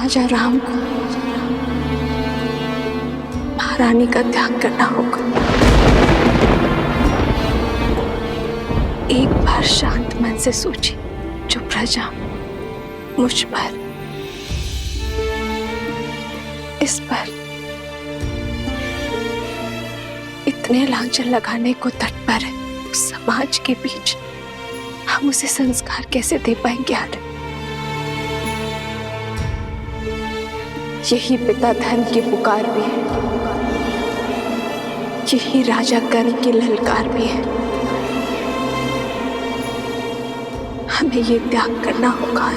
राजा राम को महारानी का त्याग करना होगा। एक बार शांत मन से सोची, जो प्रजा मुझ पर, इस पर इतने लांछन लगाने को तत्पर है, उस समाज के बीच हम उसे संस्कार कैसे दे पाएंगे आदि? यही पिता धर्म की पुकार भी है, यही राजा कर्म की ललकार भी है। हमें ये त्याग करना होगा।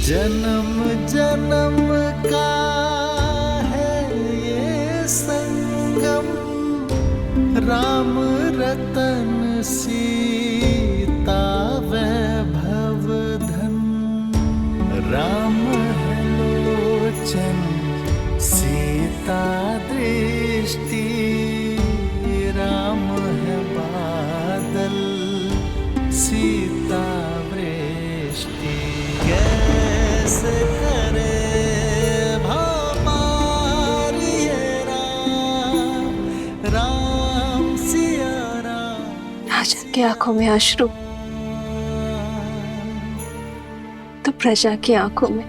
जन्म जन्म का है ये संगम, राम रतन सीता वैभव धन। राम है लोचन सीता दृष्टि, राम है बादल सीता वृष्टि। कैसे करे भमारी ये राम, राम सिया राम। राजा की आंखों में अश्रु तो प्रजा की आंखों में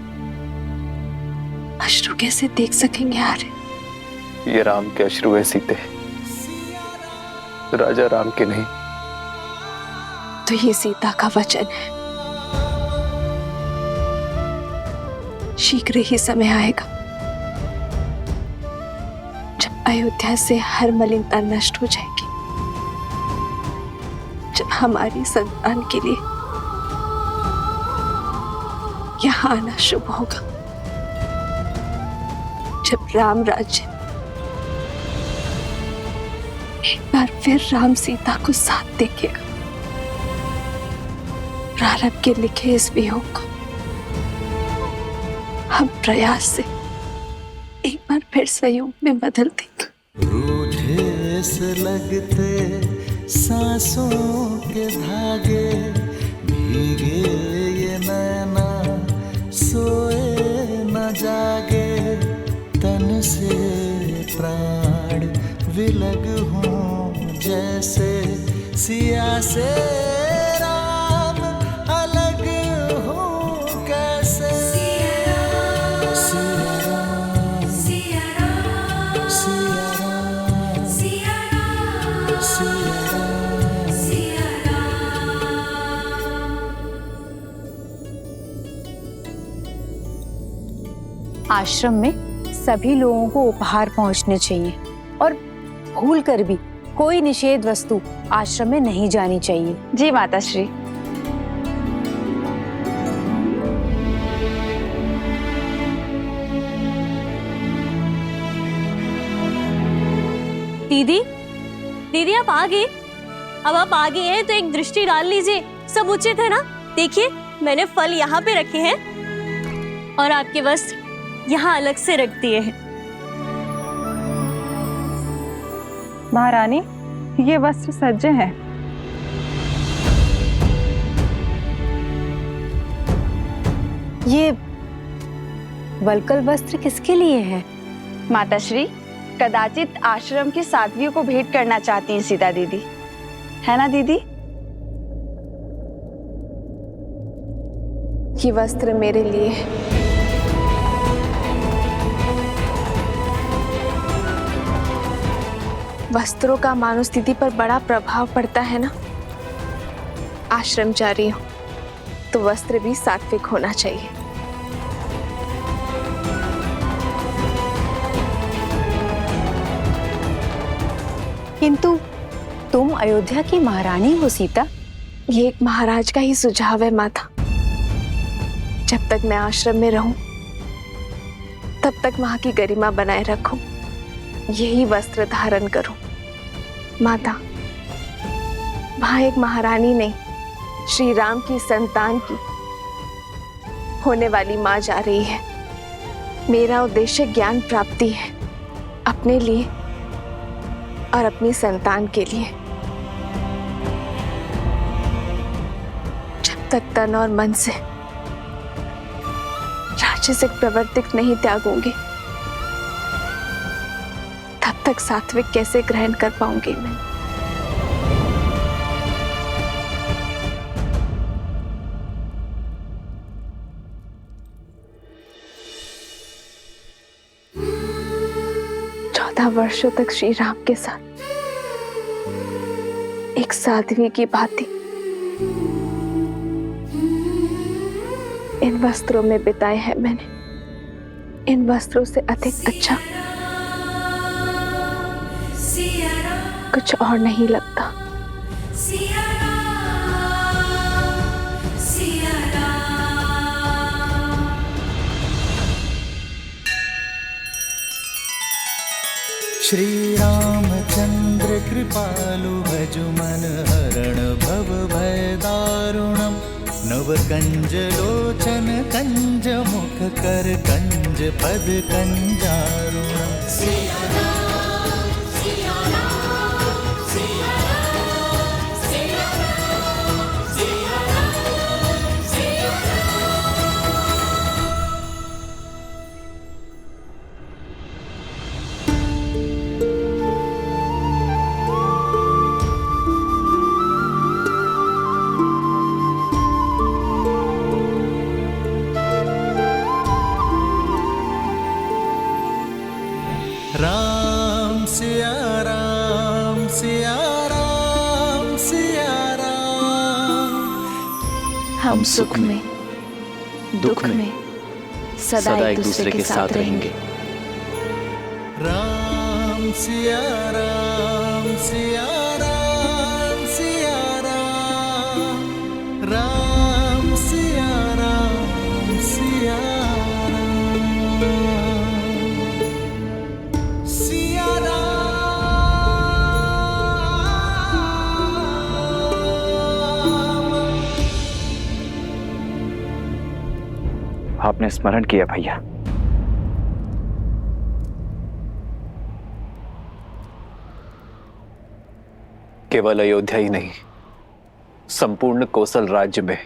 अश्रु कैसे देख सकेंगे आर्य? ये राम के अश्रु है सीते, राजा राम के नहीं। तो ये सीता का वचन है, शीघ्र ही समय आएगा जब अयोध्या से हर मलिनता नष्ट हो जाएगी, जब हमारी संतान के लिए यहाँ आना शुभ होगा, जब राम राज्य एक बार फिर राम सीता को साथ देखेगा। प्रारब्ध के लिखे इस वियोग को हम प्रयास से एक बार फिर संयोग में बदल देंगे। रूठे से लगते सांसों के धागे, भीगे ये नैना सोए न जागे। तन से प्राण विलग हूँ जैसे सिया से राम अलग हूँ कैसे। सिया राम, सिया राम, सिया राम, सिया राम, सिया राम। आश्रम में सभी लोगों को उपहार पहुंचने चाहिए और भूल कर भी कोई निषेध वस्तु आश्रम में नहीं जानी चाहिए। जी माताश्री। दीदी, दीदी आप आ गए? अब आप आ गए हैं तो एक दृष्टि डाल लीजिए, सब उचित है ना? देखिए मैंने फल यहाँ पे रखे हैं और आपके वस्त्र यहाँ अलग से रख दिए हैं। महारानी, ये वस्त्र सज्जे हैं। ये वलकल वस्त्र किसके लिए है? माताश्री, कदाचित आश्रम की साध्वियों को भेंट करना चाहती हैं सीता दीदी, है ना दीदी? ये वस्त्र मेरे लिए है। वस्त्रों का मानो स्थिति पर बड़ा प्रभाव पड़ता है ना। आश्रम जा रही हूं तो वस्त्र भी सात्विक होना चाहिए। किंतु तुम अयोध्या की महारानी हो सीता। ये एक महाराज का ही सुझाव है माता। जब तक मैं आश्रम में रहूं तब तक वहां की गरिमा बनाए रखूं, यही वस्त्र धारण करूं। माता, वहां एक महारानी नहीं, श्री राम की संतान की होने वाली मां जा रही है। मेरा उद्देश्य ज्ञान प्राप्ति है, अपने लिए और अपनी संतान के लिए। जब तक तन और मन से राजसिक प्रवृत्ति नहीं त्यागूंगी, तब तक सात्विक कैसे ग्रहण कर पाऊंगी मैं। वर्षों तक श्री राम के साथ एक साध्वी की भांति इन वस्त्रों में बिताए हैं मैंने। इन वस्त्रों से अधिक अच्छा कुछ और नहीं लगता। श्री रामचंद्र कृपालु भजु मन हरण भव भय दारुणम। नव कंज लोचन कंज मुख कर कंज पद कंजारुणम। राम सिया राम सिया राम सिया राम। हम सुख में दुख में सदा एक दूसरे के साथ रहेंगे। राम सिया राम सिया राम सिया राम। राम सिया राम सिया आपने स्मरण किया भैया। केवल अयोध्या ही नहीं, संपूर्ण कौशल राज्य में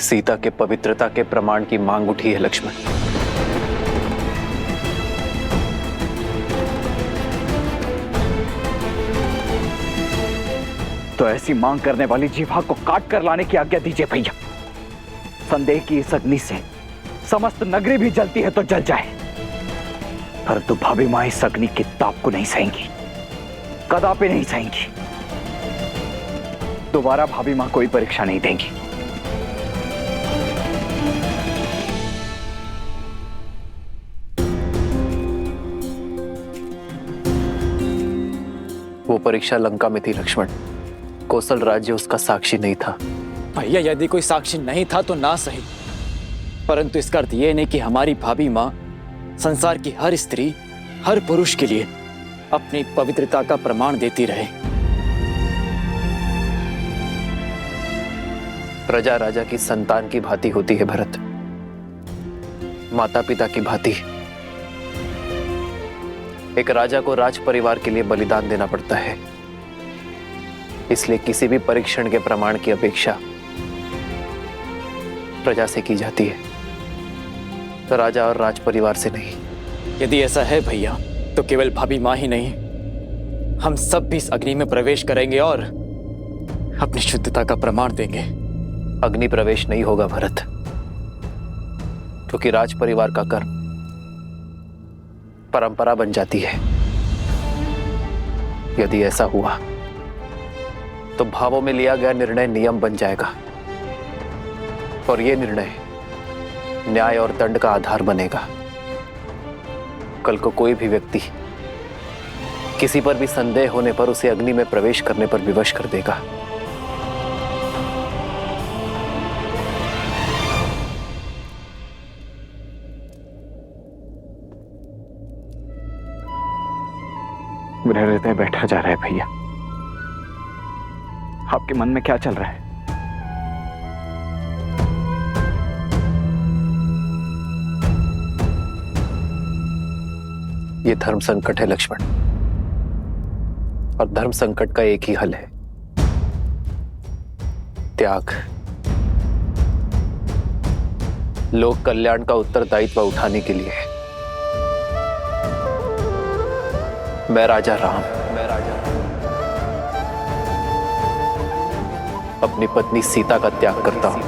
सीता के पवित्रता के प्रमाण की मांग उठी है लक्ष्मण। तो ऐसी मांग करने वाली जीवा को काट कर लाने की आज्ञा दीजिए भैया। संदेह की इस अग्नि से समस्त नगरी भी जलती है तो जल जाए, परंतु भाभी मां इस अग्नि की ताप को नहीं सहेंगी, कदापि नहीं सहेंगी। दोबारा भाभी मां कोई परीक्षा नहीं देंगी। वो परीक्षा लंका में थी लक्ष्मण, कौशल राज्य उसका साक्षी नहीं था। भैया यदि कोई साक्षी नहीं था तो ना सही, परंतु इसका अर्थ यह नहीं कि हमारी भाभी मां संसार की हर स्त्री हर पुरुष के लिए अपनी पवित्रता का प्रमाण देती रहे। प्रजा राजा की संतान की भांति होती है भरत, माता पिता की भांति। एक राजा को राज परिवार के लिए बलिदान देना पड़ता है, इसलिए किसी भी परीक्षण के प्रमाण की अपेक्षा प्रजा से की जाती है, तो राजा और राज परिवार से नहीं। यदि ऐसा है भैया तो केवल भाभी मां ही नहीं, हम सब भी इस अग्नि में प्रवेश करेंगे और अपनी शुद्धता का प्रमाण देंगे। अग्नि प्रवेश नहीं होगा भरत, क्योंकि राज परिवार का कर्म परंपरा बन जाती है। यदि ऐसा हुआ तो भावों में लिया गया निर्णय नियम बन जाएगा, और यह निर्णय न्याय और दंड का आधार बनेगा। कल को कोई भी व्यक्ति किसी पर भी संदेह होने पर उसे अग्नि में प्रवेश करने पर विवश कर देगा। मेरा हृदय बैठा जा रहा है भैया। आपके मन में क्या चल रहा है? ये धर्म संकट है लक्ष्मण, और धर्म संकट का एक ही हल है, त्याग। लोक कल्याण का उत्तरदायित्व उठाने के लिए मैं राजा राम अपनी पत्नी सीता का त्याग करता हूं।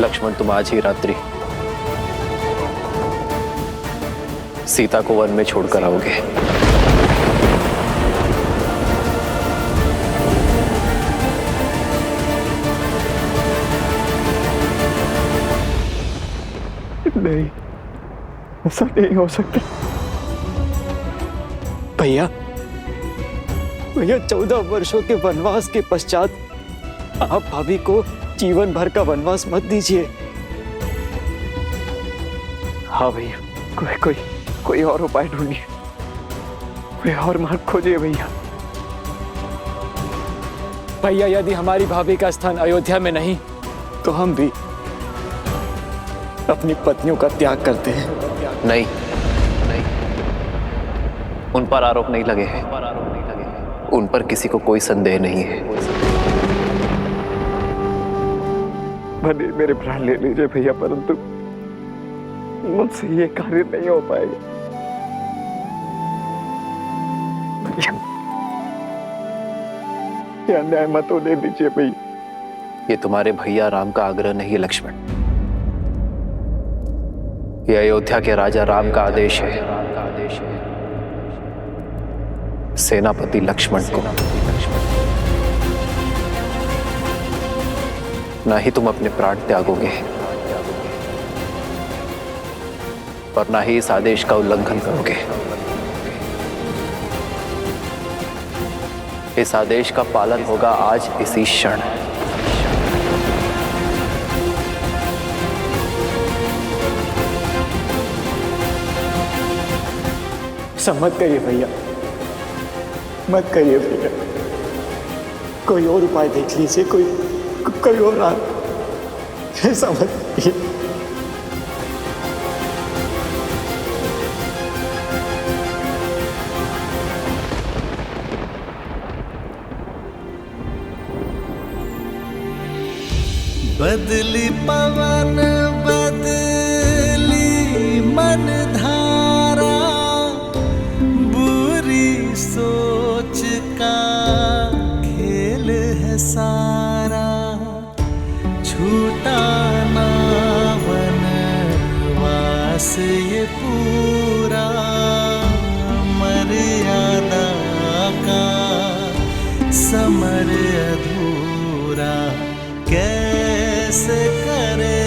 लक्ष्मण, तुम आज ही रात्रि सीता को वन में छोड़कर आओगे। नहीं, ऐसा नहीं हो सकता। भैया, 14 वर्षों के वनवास के पश्चात आप भाभी को जीवन भर का वनवास मत दीजिए। हाँ भैया, कोई और उपाय ढूंढिए, कोई और मार्ग खोजिए भैया। भैया, यदि हमारी भाभी का स्थान अयोध्या में नहीं तो हम भी अपनी पत्नियों का त्याग करते हैं। नहीं, उन पर आरोप नहीं लगे हैं, उन पर किसी को कोई संदेह नहीं है। भले मेरे प्राण ले लीजिए भैया, परंतु मुझसे ये कार्य नहीं हो पाएगा भैया। ये अन्याय मत होने दीजिए भैया। ये तुम्हारे भैया राम का आग्रह नहीं है लक्ष्मण, ये अयोध्या के राजा राम का आदेश है सेनापति लक्ष्मण को। ना ही तुम अपने प्राण त्यागोगे और ना ही इस आदेश का उल्लंघन करोगे। इस आदेश का पालन होगा आज इसी क्षण। ऐसा मत करिए भैया, मत करिए भैया। कोई और उपाय देख लीजिए, कोई और ऐसा मत करिए। बदली पवन बदली मन धारा, बुरी सोच का खेल है सारा। छूटा ना वनवास ये पूरा, मर्यादा का समर अधूरा। कैसे करे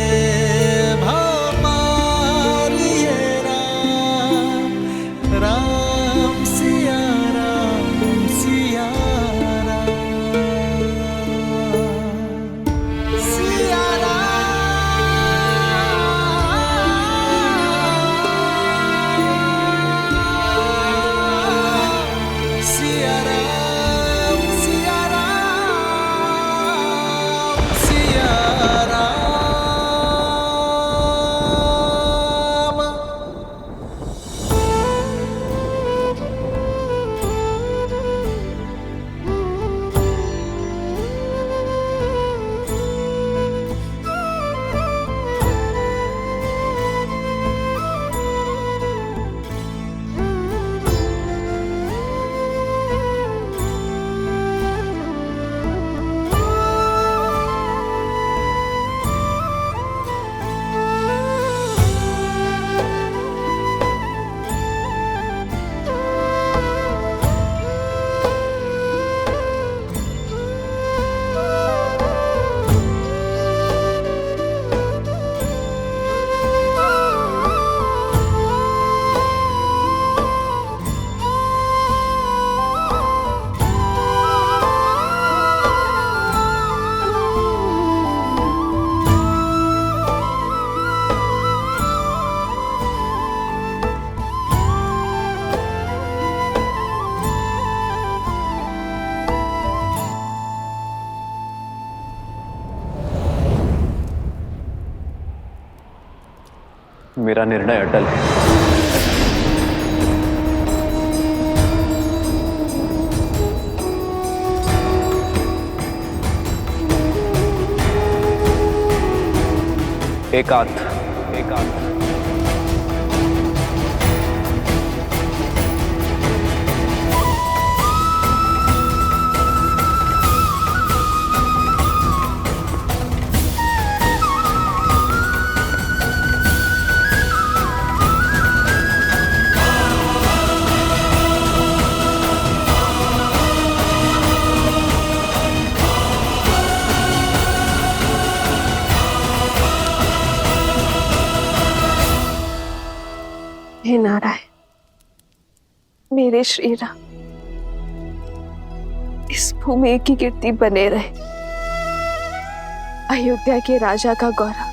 भपारी ये राम, राम सिया राम सिया राम, सिया राम, सिया राम, सिया राम, सिया राम। मेरा निर्णय अटल है। एकांत। हे नारायण, मेरे श्री राम इस भूमि की कीर्ति बने रहे, अयोध्या के राजा का गौरव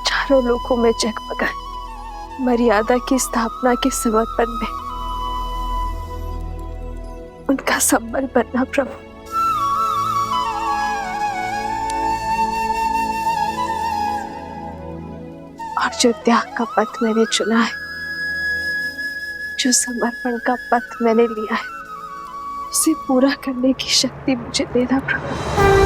चारों लोकों में जगमगाए, मर्यादा की स्थापना के समर्पण में उनका संबल बनना प्रभु। और जो त्याग का पथ मैंने चुना है, जो समर्पण का पथ मैंने लिया है, उसे पूरा करने की शक्ति मुझे देना प्रभु।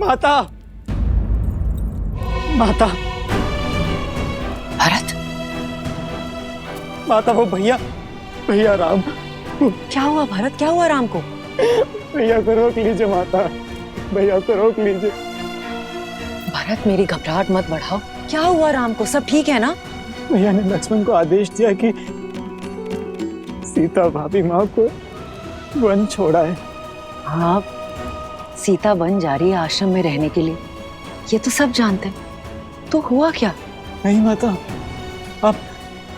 माता, माता, भरत, माता वो भैया राम। क्या हुआ भरत, क्या हुआ राम को? भैया को रोक लीजिए माता, भैया को रोक लीजिए। भरत मेरी घबराहट मत बढ़ाओ, क्या हुआ राम को, सब ठीक है ना? भैया ने लक्ष्मण को आदेश दिया कि सीता भाभी माँ को वन छोड़ा है। हाँ, सीता वन जा रही है आश्रम में रहने के लिए, ये तो सब जानते हैं। तो हुआ क्या? नहीं माता, आप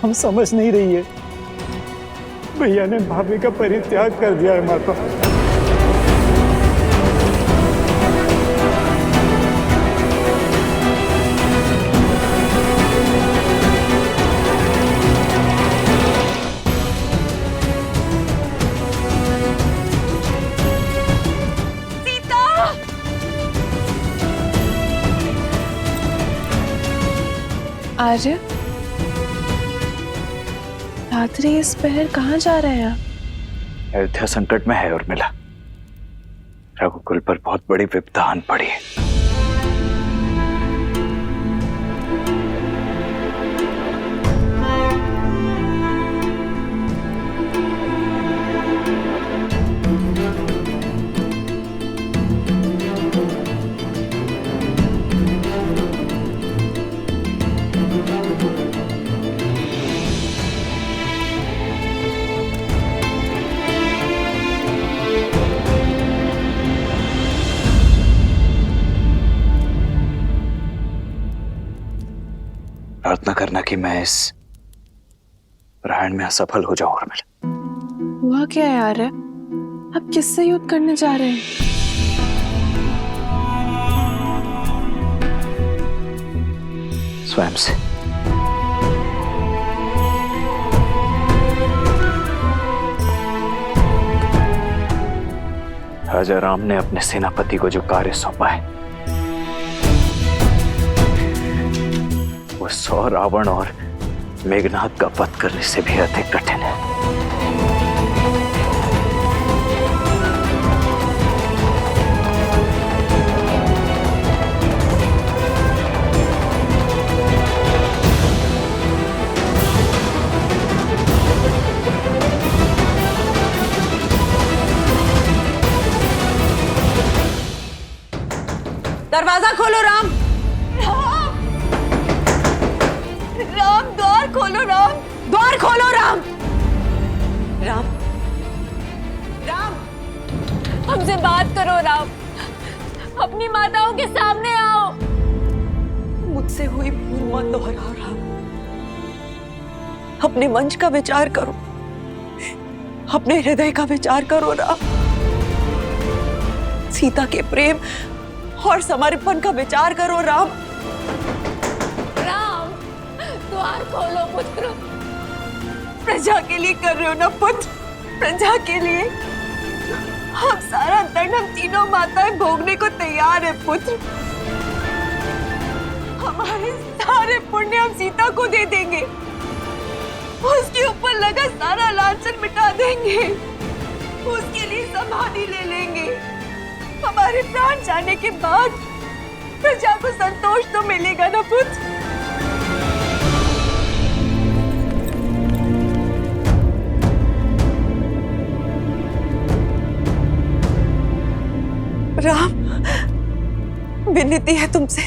हम समझ नहीं रही है। भैया ने भाभी का परित्याग कर दिया है माता। आर्य, रात्रि इस पहर कहाँ जा रहे हैं? अयोध्या संकट में है और मिला, रघुकुल पर बहुत बड़ी विपदा आन पड़ी है। प्रार्थना करना कि मैं इस प्रयाण में असफल हो जाऊं और मिले। हुआ क्या यार है? अब किससे युद्ध करने जा रहे हैं? स्वयं से। राजा राम ने अपने सेनापति को जो कार्य सौंपा है, वो 100 रावण और मेघनाद का वध करने से भी अधिक कठिन है। दरवाजा खोलो राम। राम, द्वार खोलो राम, द्वार खोलो राम। राम, राम, हमसे बात करो राम, अपनी माताओं के सामने आओ। मुझसे हुई भूल मत दोहराओ राम। अपने वंश का विचार करो, अपने हृदय का विचार करो राम। सीता के प्रेम और समर्पण का विचार करो राम। राम, द्वार खोलो पुत्र। प्रजा के लिए कर रहे हो ना पुत्र, प्रजा के लिए। हम सारा दंड हम तीनों माताएं भोगने को तैयार है पुत्र। हमारे सारे पुण्य हम सीता को दे देंगे, उसके ऊपर लगा सारा लांछन मिटा देंगे, उसके लिए समाधि ले लेंगे। हमारे प्राण जाने के बाद प्रजा को संतोष तो मिलेगा ना पुत्र। राम, विनती है तुमसे,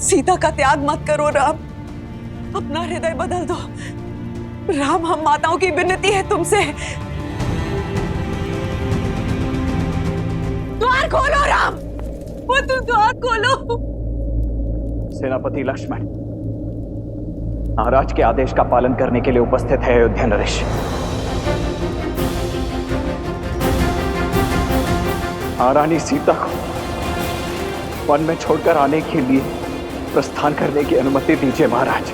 सीता का त्याग मत करो राम। अपना हृदय बदल दो राम। हम माताओं की विनती है तुमसे। द्वार खोलो राम, पुत्र द्वार खोलो। सेनापति लक्ष्मण महाराज के आदेश का पालन करने के लिए उपस्थित है अयोध्या नरेश। महारानी सीता को वन में छोड़कर आने के लिए प्रस्थान करने की अनुमति दीजिए महाराज।